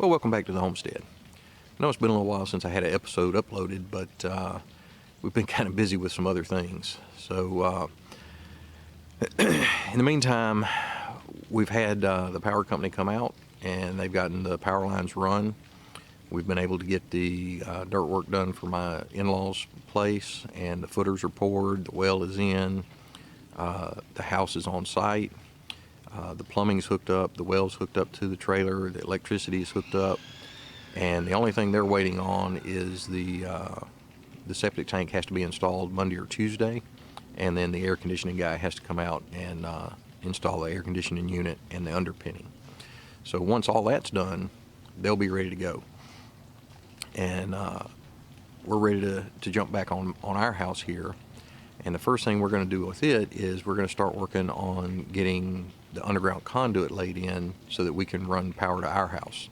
Well, welcome back to the Homestead. I know it's been a little while since I had an episode uploaded, but we've been kind of busy with some other things. So in the meantime, we've had the power company come out and they've gotten the power lines run. We've been able to get the dirt work done for my in-laws' place, and the footers are poured, the well is in, the house is on site. The plumbing's hooked up, the well's hooked up to the trailer, the electricity is hooked up, and the only thing they're waiting on is the septic tank has to be installed Monday or Tuesday, and then the air conditioning guy has to come out and install the air conditioning unit and the underpinning. So once all that's done, they'll be ready to go. And we're ready to jump back on our house here. And the first thing we're going to do with it is we're going to start working on getting the underground conduit laid in so that we can run power to our house.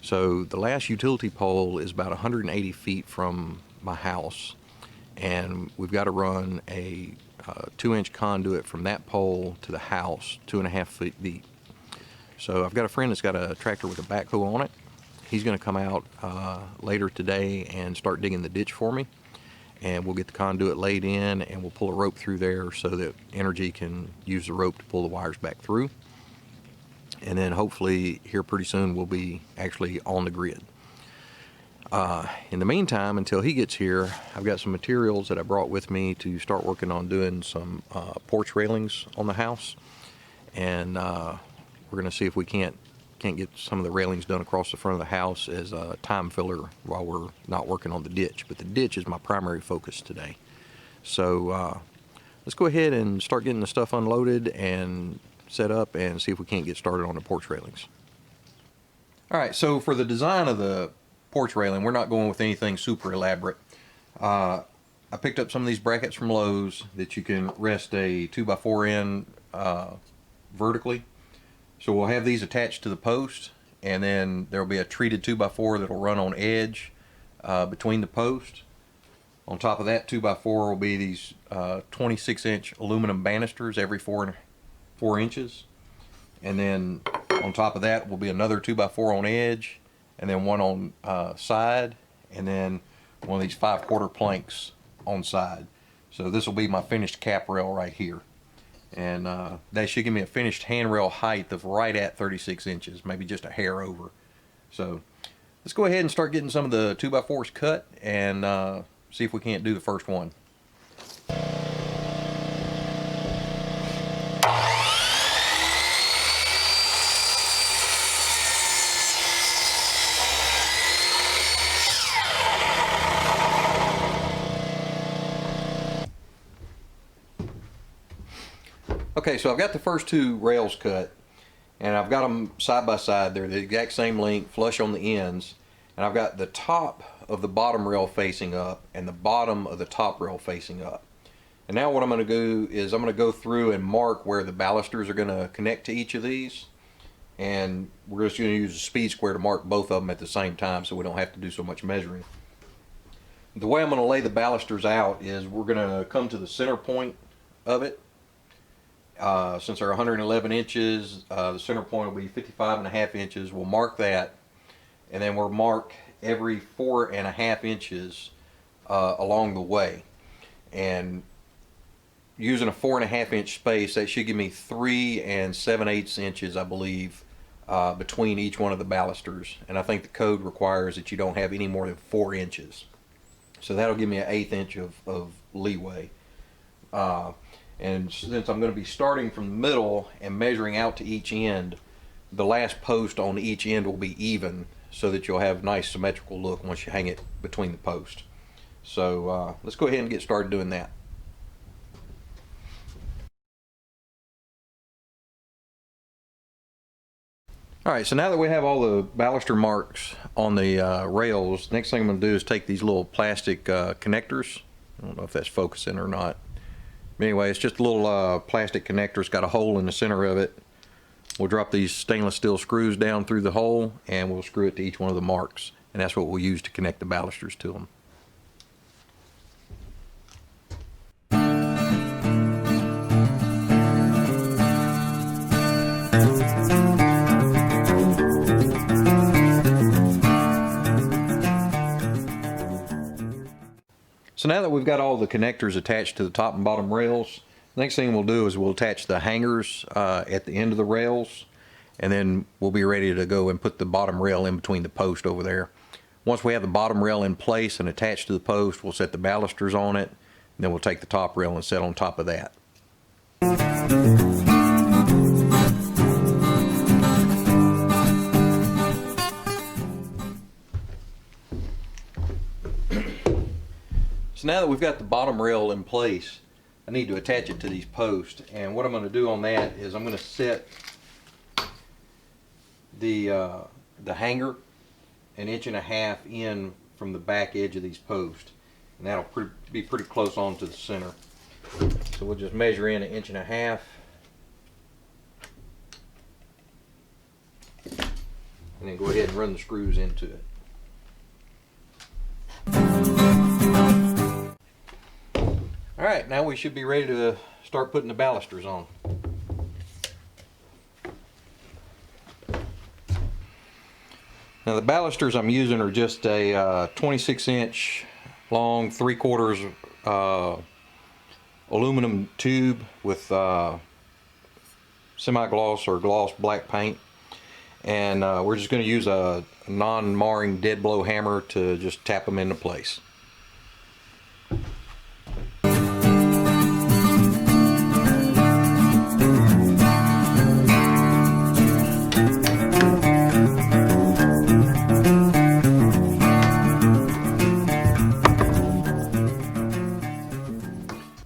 So the last utility pole is about 180 feet from my house, and we've got to run a 2-inch conduit from that pole to the house, 2.5 feet deep. So I've got a friend that's got a tractor with a backhoe on it. He's going to come out later today and start digging the ditch for me, and we'll get the conduit laid in and we'll pull a rope through there so that Energy can use the rope to pull the wires back through. And then hopefully here pretty soon we'll be actually on the grid. In the meantime, until he gets here, I've got some materials that I brought with me to start working on doing some porch railings on the house. And we're going to see if we can't get some of the railings done across the front of the house as a time filler while we're not working on the ditch. But the ditch is my primary focus today. So let's go ahead and start getting the stuff unloaded and set up and see if we can't get started on the porch railings. All right, so for the design of the porch railing, we're not going with anything super elaborate. I picked up some of these brackets from Lowe's that you can rest a 2x4 in vertically. So we'll have these attached to the post, and then there'll be a treated 2x4 that'll run on edge between the posts. On top of that 2x4 will be these 26-inch aluminum banisters every 4 inches. And then on top of that will be another 2x4 on edge, and then one on side, and then one of these 5/4 planks on side. So this will be my finished cap rail right here. And that should give me a finished handrail height of right at 36 inches, maybe just a hair over. So let's go ahead and start getting some of the 2x4s cut and see if we can't do the first one. Okay, so I've got the first 2 rails cut, and I've got them side by side. They're the exact same length, flush on the ends, and I've got the top of the bottom rail facing up and the bottom of the top rail facing up. And now what I'm going to do is I'm going to go through and mark where the balusters are going to connect to each of these, and we're just going to use a speed square to mark both of them at the same time so we don't have to do so much measuring. The way I'm going to lay the balusters out is we're going to come to the center point of it. Since they're 111 inches, the center point will be 55.5 inches. We'll mark that, and then we'll mark every 4.5 inches along the way. And using a 4.5 inch space, that should give me 3 7/8 inches, I believe, between each one of the balusters. And I think the code requires that you don't have any more than 4 inches. So that'll give me an 1/8 inch of leeway. And since I'm going to be starting from the middle and measuring out to each end, the last post on each end will be even so that you'll have a nice symmetrical look once you hang it between the posts. So let's go ahead and get started doing that. Alright, so now that we have all the baluster marks on the rails, next thing I'm going to do is take these little plastic connectors. I don't know if that's focusing or not. Anyway, it's just a little plastic connector. It's got a hole in the center of it. We'll drop these stainless steel screws down through the hole, and we'll screw it to each one of the marks. And that's what we'll use to connect the balusters to them. So now that we've got all the connectors attached to the top and bottom rails, the next thing we'll do is we'll attach the hangers at the end of the rails, and then we'll be ready to go and put the bottom rail in between the post over there. Once we have the bottom rail in place and attached to the post, we'll set the balusters on it, and then we'll take the top rail and set on top of that. So now that we've got the bottom rail in place, I need to attach it to these posts. And what I'm going to do on that is I'm going to set the hanger 1.5 inches in from the back edge of these posts. And that'll be pretty close on to the center. So we'll just measure in 1.5 inches. And then go ahead and run the screws into it. Alright, now we should be ready to start putting the balusters on. Now the balusters I'm using are just a 26-inch long 3/4 aluminum tube with semi-gloss or gloss black paint. And we're just going to use a non-marring dead blow hammer to just tap them into place.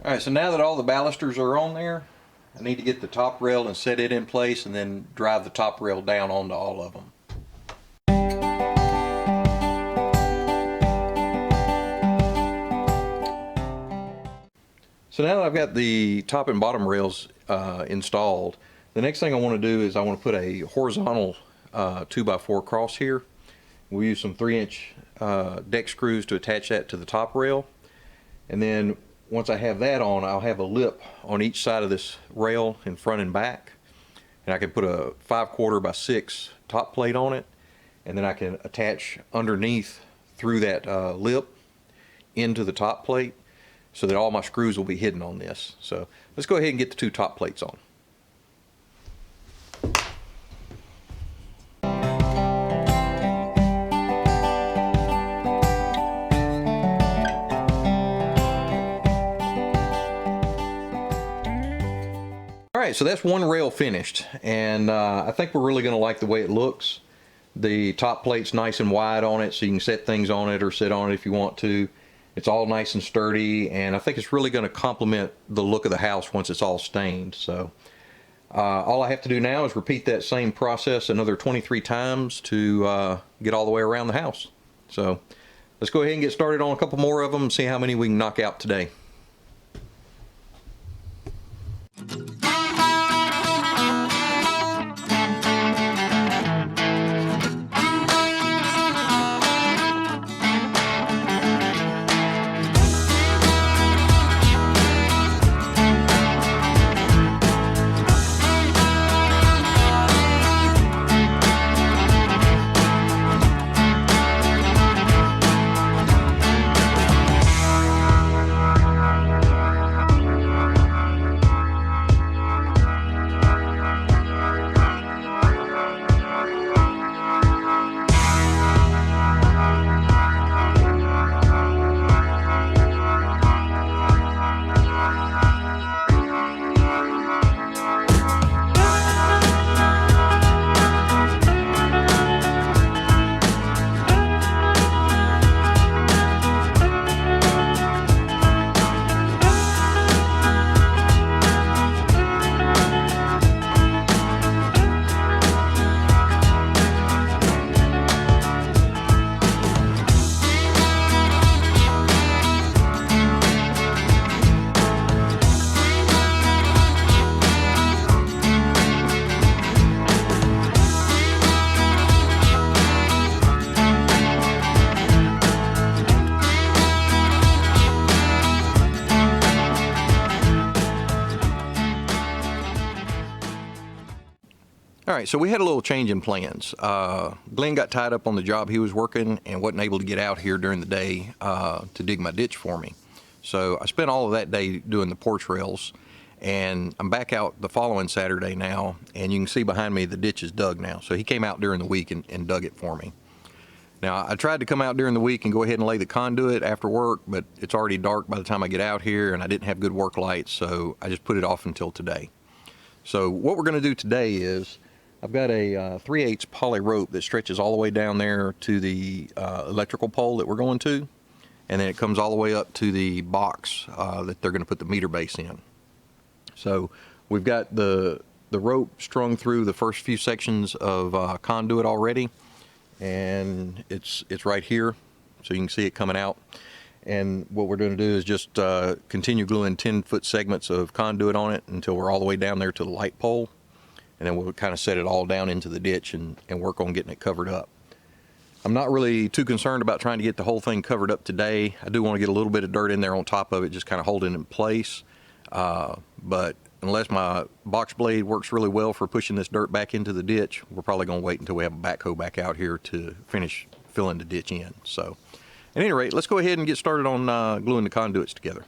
Alright, so now that all the balusters are on there, I need to get the top rail and set it in place and then drive the top rail down onto all of them. So now that I've got the top and bottom rails installed, the next thing I want to do is I want to put a horizontal 2x4 cross here. We'll use some 3-inch deck screws to attach that to the top rail, and then once I have that on, I'll have a lip on each side of this rail in front and back, and I can put a 5/4 by 6 top plate on it, and then I can attach underneath through that lip into the top plate so that all my screws will be hidden on this. So let's go ahead and get the 2 top plates on. Alright, so that's one rail finished, and I think we're really going to like the way it looks. The top plate's nice and wide on it, so you can set things on it or sit on it if you want to. It's all nice and sturdy, and I think it's really going to complement the look of the house once it's all stained. So all I have to do now is repeat that same process another 23 times to get all the way around the house. So let's go ahead and get started on a couple more of them and see how many we can knock out today. All right, so we had a little change in plans. Glenn got tied up on the job he was working and wasn't able to get out here during the day to dig my ditch for me. So I spent all of that day doing the porch rails, and I'm back out the following Saturday now, and you can see behind me the ditch is dug now. So he came out during the week and dug it for me. Now, I tried to come out during the week and go ahead and lay the conduit after work, but it's already dark by the time I get out here, and I didn't have good work lights, so I just put it off until today. So what we're going to do today is, I've got a 3/8 poly rope that stretches all the way down there to the electrical pole that we're going to, and then it comes all the way up to the box that they're going to put the meter base in. So we've got the rope strung through the first few sections of conduit already, and it's right here, so you can see it coming out. And what we're going to do is just continue gluing 10-foot segments of conduit on it until we're all the way down there to the light pole, and then we'll kind of set it all down into the ditch and work on getting it covered up. I'm not really too concerned about trying to get the whole thing covered up today. I do want to get a little bit of dirt in there on top of it, just kind of hold it in place. But unless my box blade works really well for pushing this dirt back into the ditch, we're probably going to wait until we have a backhoe back out here to finish filling the ditch in. So at any rate, let's go ahead and get started on gluing the conduits together.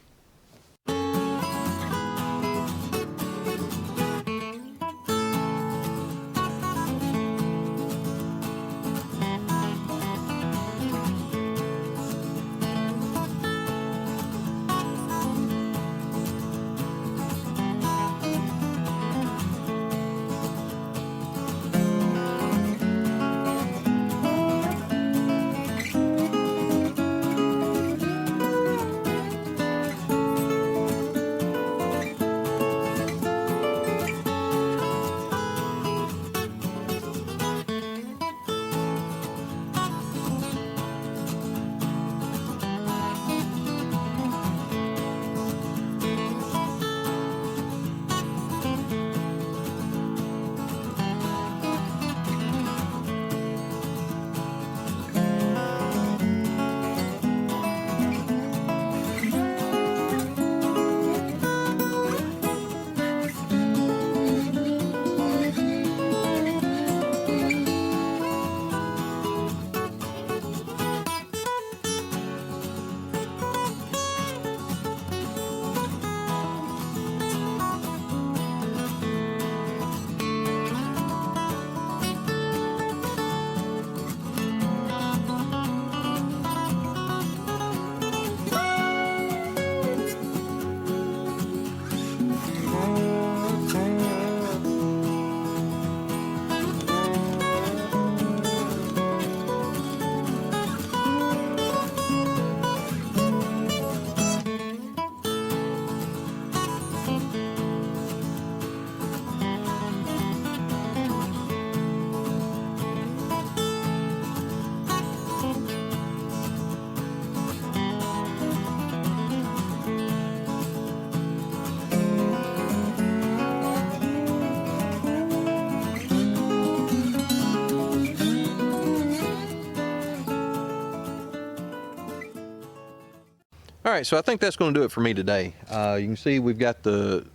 All right, so I think that's going to do it for me today. You can see we've got the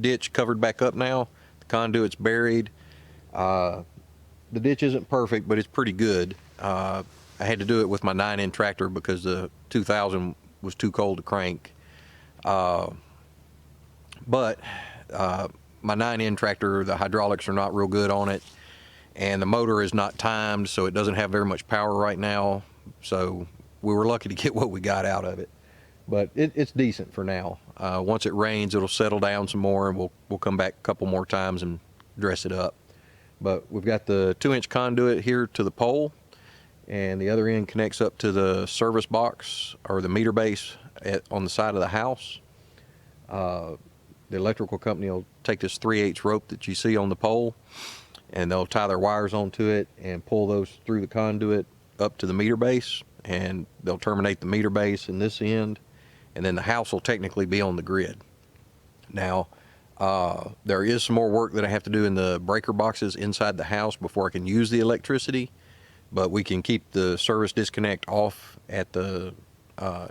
ditch covered back up now. The conduit's buried. The ditch isn't perfect, but it's pretty good. I had to do it with my 9-inch tractor because the 2000 was too cold to crank. But my 9-inch tractor, the hydraulics are not real good on it, and the motor is not timed, so it doesn't have very much power right now. So we were lucky to get what we got out of it, but it's decent for now. Once it rains, it'll settle down some more, and we'll come back a couple more times and dress it up. But we've got the 2-inch conduit here to the pole, and the other end connects up to the service box or the meter base on the side of the house. The electrical company will take this 3/8 rope that you see on the pole, and they'll tie their wires onto it and pull those through the conduit up to the meter base, and they'll terminate the meter base in this end, and then the house will technically be on the grid. Now, there is some more work that I have to do in the breaker boxes inside the house before I can use the electricity, but we can keep the service disconnect off at the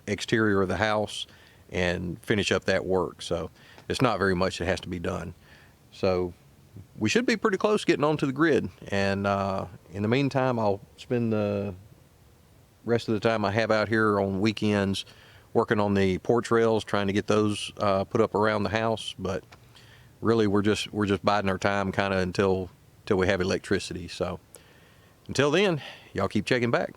exterior of the house and finish up that work. So it's not very much that has to be done. So we should be pretty close getting onto the grid, and in the meantime, I'll spend the rest of the time I have out here on weekends working on the porch rails, trying to get those put up around the house. But really, we're just biding our time kind of until we have electricity. So until then, y'all keep checking back.